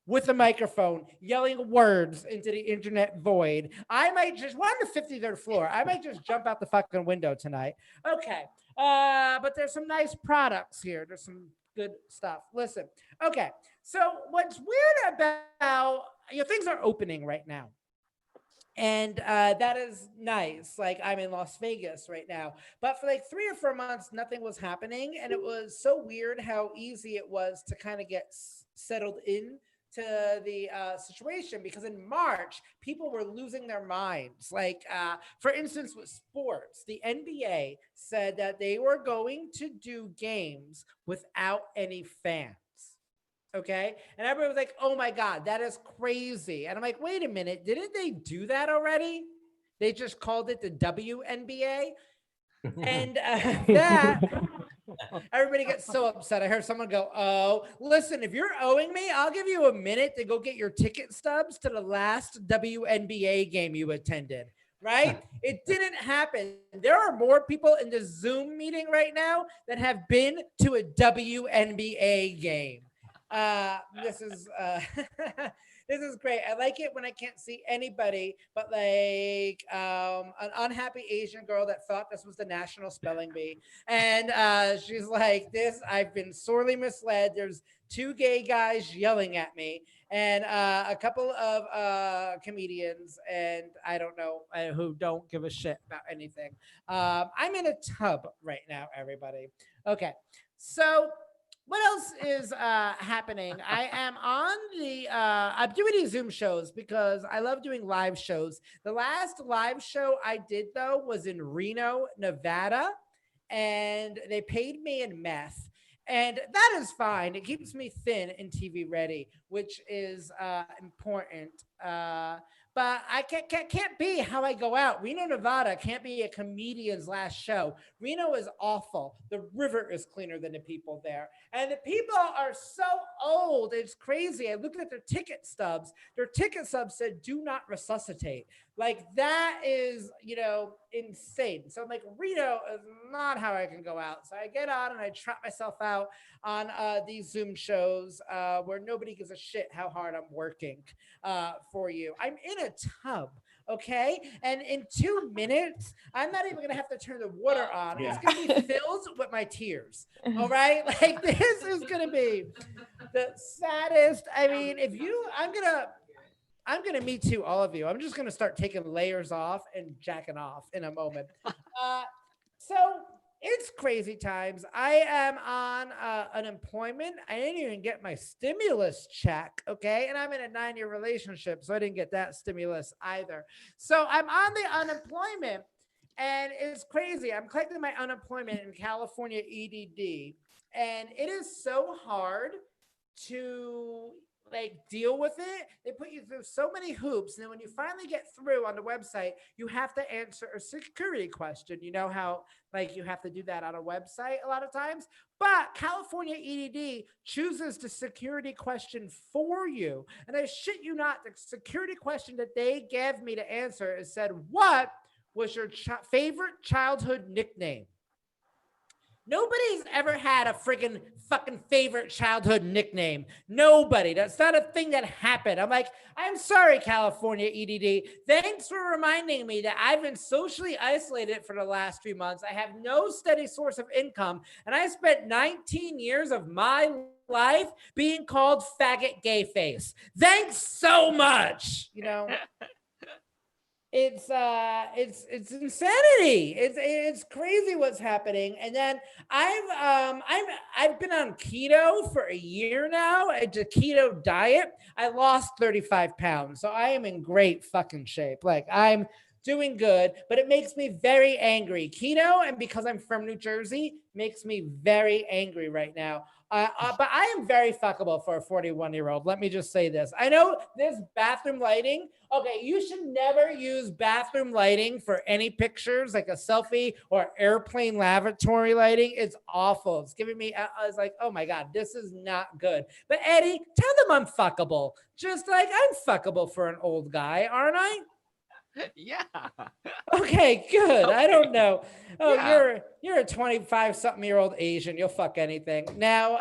with a microphone yelling words into the internet void. I might just, we're on the 53rd floor. I might just jump out the fucking window tonight. Okay. But there's some nice products here. There's some good stuff. Listen. Okay. So what's weird about, things are opening right now. And that is nice. Like, I'm in Las Vegas right now. But for like 3 or 4 months, nothing was happening. And it was so weird how easy it was to kind of get settled in to the situation, because in March, people were losing their minds. Like, for instance, with sports, the NBA said that they were going to do games without any fans. Okay. And everybody was like, oh my God, that is crazy. And I'm like, wait a minute, didn't they do that already? They just called it the WNBA. And that everybody gets so upset. I heard someone go, oh, listen, if you're owing me, I'll give you a minute to go get your ticket stubs to the last WNBA game you attended. Right? It didn't happen. There are more people in the Zoom meeting right now that have been to a WNBA game. This is this is great. I like it when I can't see anybody but like an unhappy Asian girl that thought this was the National Spelling Bee. And she's like, this, I've been sorely misled. There's two gay guys yelling at me and a couple of comedians, and I don't know who don't give a shit about anything. I'm in a tub right now, everybody. Okay, so what else is happening? I am on the, I'm doing these Zoom shows because I love doing live shows. The last live show I did, though, was in Reno, Nevada, and they paid me in meth. And that is fine. It keeps me thin and TV ready, which is important. But I can't be how I go out. Reno, Nevada can't be a comedian's last show. Reno is awful. The river is cleaner than the people there. And the people are so old. It's crazy. I looked at their ticket stubs. Their ticket stubs said, do not resuscitate. Like, that is, you know, insane. So I'm like, Reno is not how I can go out. So I get on and I trap myself out on these Zoom shows where nobody gives a shit how hard I'm working for you. I'm in a tub, okay? And in 2 minutes, I'm not even gonna have to turn the water on. It's gonna be filled with my tears, all right? Like, this is gonna be the saddest. I mean, I'm gonna meet too all of you. I'm just gonna start taking layers off and jacking off in a moment. So it's crazy times. I am on unemployment. I didn't even get my stimulus check, okay? And I'm in a 9-year relationship, so I didn't get that stimulus either. So I'm on the unemployment, and it's crazy. I'm collecting my unemployment in California EDD, and it is so hard to like deal with it. They put you through so many hoops, and then when you finally get through on the website, you have to answer a security question. You know how like you have to do that on a website a lot of times, but California EDD chooses the security question for you. And I shit you not, the security question that they gave me to answer is said, what was your favorite childhood nickname? Nobody's ever had a friggin' fucking favorite childhood nickname. Nobody. That's not a thing that happened. I'm like, I'm sorry, California EDD. Thanks for reminding me that I've been socially isolated for the last 3 months. I have no steady source of income. And I spent 19 years of my life being called faggot gay face. Thanks so much. You know? It's insanity. It's crazy what's happening. And then I've been on keto for a year now. It's a keto diet. I lost 35 pounds, so I am in great fucking shape. Like, I'm doing good, but it makes me very angry. Keto, and because I'm from New Jersey, makes me very angry right now. But I am very fuckable for a 41-year-old. Let me just say this. I know this bathroom lighting. Okay, you should never use bathroom lighting for any pictures, like a selfie or airplane lavatory lighting. It's awful. It's giving me, I was like, oh my God, this is not good. But Eddie, tell them I'm fuckable. Just like I'm fuckable for an old guy, aren't I? Yeah. Okay, good. Okay. I don't know. Oh, Yeah. you're a 25-something-year-old Asian. You'll fuck anything. Now,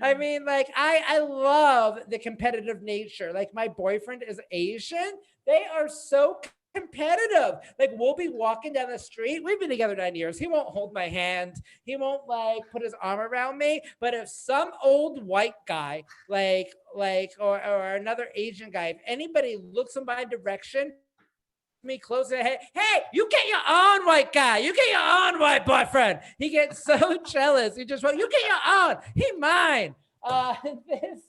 I mean, like, I love the competitive nature. Like, my boyfriend is Asian. They are so competitive. Like, we'll be walking down the street. We've been together 9 years. He won't hold my hand. He won't like put his arm around me. But if some old white guy, or another Asian guy, if anybody looks in my direction, me close to hey, you get your own white guy. You get your own white boyfriend. He gets so jealous. He just, you get your own. He mine. This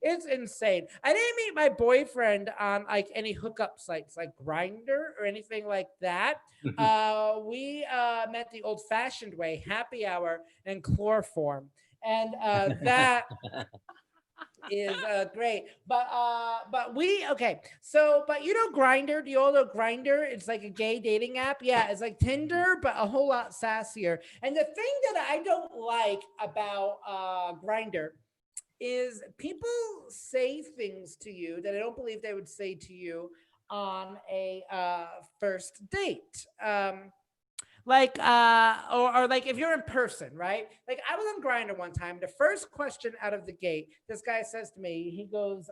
it's insane. I didn't meet my boyfriend on like any hookup sites like Grinder or anything like that. We met the old-fashioned way, happy hour and chloroform, and that is great. But we okay. So, but you know Grinder? Do you all know Grinder? It's like a gay dating app. Yeah, it's like Tinder, but a whole lot sassier. And the thing that I don't like about Grinder is people say things to you that I don't believe they would say to you on a first date. Or like if you're in person, right? Like I was on Grinder one time. The first question out of the gate, this guy says to me, he goes,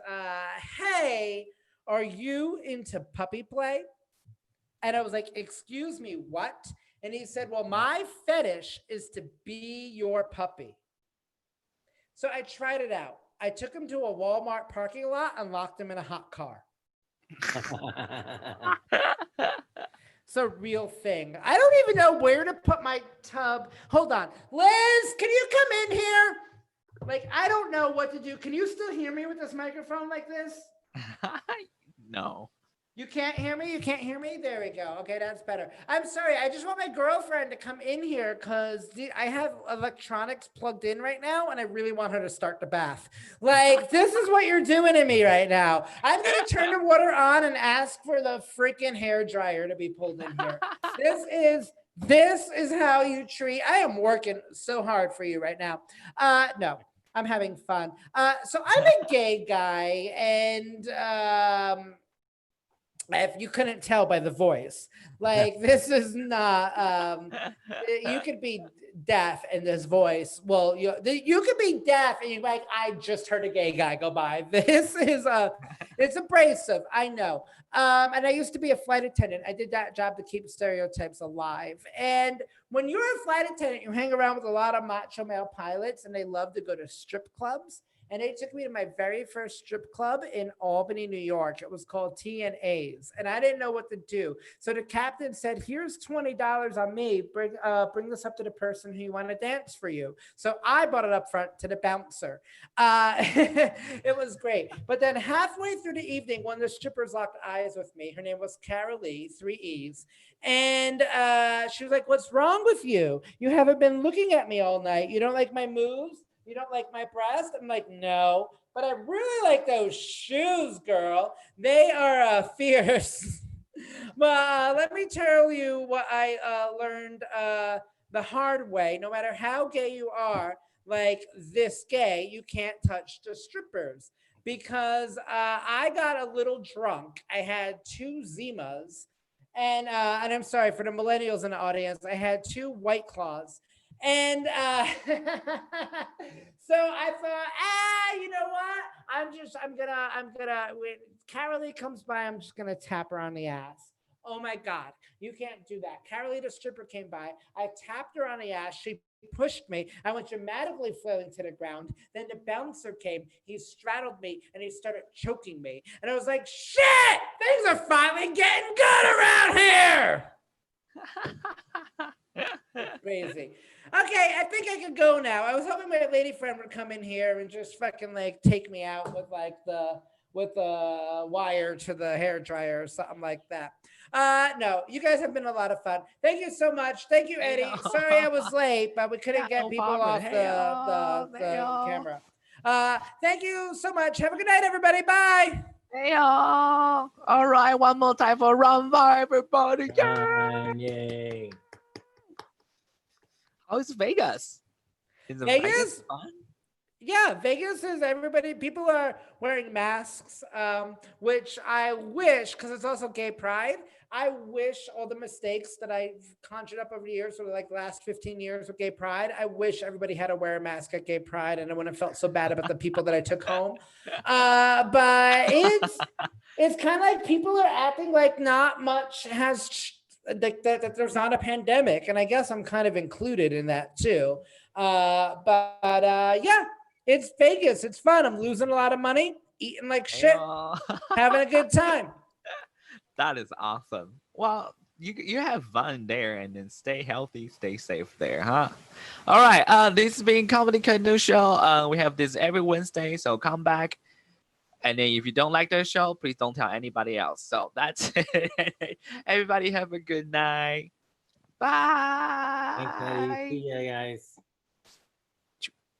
"Hey, are you into puppy play?" And I was like, "Excuse me, what?" And he said, "Well, my fetish is to be your puppy." So I tried it out. I took him to a Walmart parking lot and locked him in a hot car. It's a real thing. I don't even know where to put my tub. Hold on. Liz, can you come in here? Like, I don't know what to do. Can you still hear me with this microphone like this? No. You can't hear me? You can't hear me? There we go. Okay, that's better. I'm sorry. I just want my girlfriend to come in here because I have electronics plugged in right now and I really want her to start the bath. Like, this is what you're doing to me right now. I'm going to turn the water on and ask for the freaking hair dryer to be pulled in here. This is how you treat. I am working so hard for you right now. No, I'm having fun. So I'm a gay guy and if you couldn't tell by the voice, like this is not you could be deaf in this voice. Well, you could be deaf and you're like, I just heard a gay guy go by. This is it's abrasive, I know. And I used to be a flight attendant. I did that job to keep stereotypes alive. And when you're a flight attendant, you hang around with a lot of macho male pilots and they love to go to strip clubs. And they took me to my very first strip club in Albany, New York. It was called T&A's, and I didn't know what to do. So the captain said, "Here's $20 on me. Bring this up to the person who you want to dance for you." So I brought it up front to the bouncer. It was great. But then halfway through the evening, one of the strippers locked eyes with me. Her name was Carol Lee, 3 E's. And she was like, "What's wrong with you? You haven't been looking at me all night. You don't like my moves? You don't like my breast?" I'm like, "No, but I really like those shoes, girl. They are fierce." But let me tell you what I learned the hard way. No matter how gay you are, like this gay, you can't touch the strippers because I got a little drunk. I had 2 Zimas, and I'm sorry for the millennials in the audience. I had 2 White Claws. And so I thought, you know what? I'm gonna, when Carol Lee comes by, I'm just gonna tap her on the ass. Oh my God, you can't do that. Carol Lee, the stripper, came by. I tapped her on the ass. She pushed me. I went dramatically flailing to the ground. Then the bouncer came. He straddled me and he started choking me. And I was like, shit, things are finally getting good around here. Crazy. Okay, I think I could go now. I was hoping my lady friend would come in here and just fucking like take me out with like the wire to the hair dryer or something like that. No, you guys have been a lot of fun. Thank you so much. Thank you, Eddie. Sorry I was late, but we couldn't get no people problem. off Hey, the camera. Thank you so much. Have a good night, everybody. Bye. Hey, all right, one more time for Rumba, everybody. Yay. How is Vegas? Is Vegas? fun? Yeah, Vegas is everybody. People are wearing masks, which I wish, because it's also gay pride. I wish all the mistakes that I've conjured up over the years, sort of like the last 15 years with gay pride, I wish everybody had to wear a mask at gay pride and I wouldn't have felt so bad about the people that I took home. But it's kind of like people are acting like not much has that there's not a pandemic, and I guess I'm kind of included in that too. Yeah, it's Vegas. It's fun. I'm losing a lot of money, eating like shit, having a good time. That is awesome. Well, you have fun there, and then stay healthy, stay safe there, huh? All right. This has been Comedy Canoe Show. We have this every Wednesday, so come back. And then if you don't like the show, please don't tell anybody else. So that's it. Everybody have a good night. Thanks, Eddie. Bye. See ya, guys.